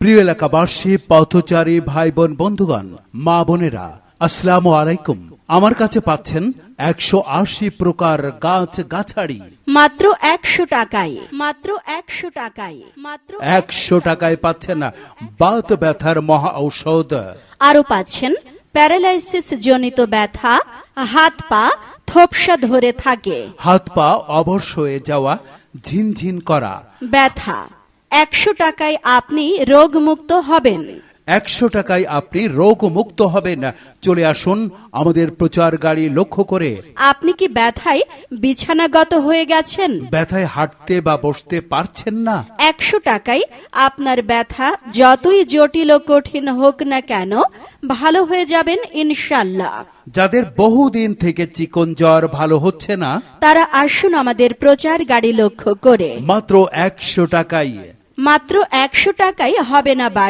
প্রিয় এলাকাবাসী, পথচারী ভাই বোন বন্ধুগণ, মা বোনেরা, আসসালামু আলাইকুম। আমার কাছে পাচ্ছেন 180 প্রকার গাছ গাছাড়ি মাত্র 100 টাকায়, মাত্র 100 টাকায়, মাত্র 100 টাকায় পাচ্ছেন বাত ব্যথার মহা ঔষধ। আরো পাচ্ছেন প্যারালাইসিস জনিত ব্যথা, হাত পা থোপসা ধরে থাকে, হাত পা অবশ হয়ে যাওয়া, ঝিনঝিন করা ব্যথা। 100 টাকায় আপনি রোগমুক্ত হবেন। 100 টাকায় আপনি রোগ মুক্ত হবেন। চলে আসুন আমাদের প্রচার গাড়ি লক্ষ্য করে। আপনি কি ব্যথায় বিছানাগত হয়ে গেছেন? ব্যথায় হাঁটতে বা বসতে পারছেন না? 100 টাকায় আপনার ব্যথা যতই জটিল ও কঠিন হোক না কেন ভালো হয়ে যাবেন ইনশাল্লাহ। যাদের বহুদিন থেকে চিকন জ্বর ভালো হচ্ছে না, তারা আসুন আমাদের প্রচার গাড়ি লক্ষ্য করে। মাত্র 100 টাকায়। মাত্র 100 টাকায় হবে না বাড়ি।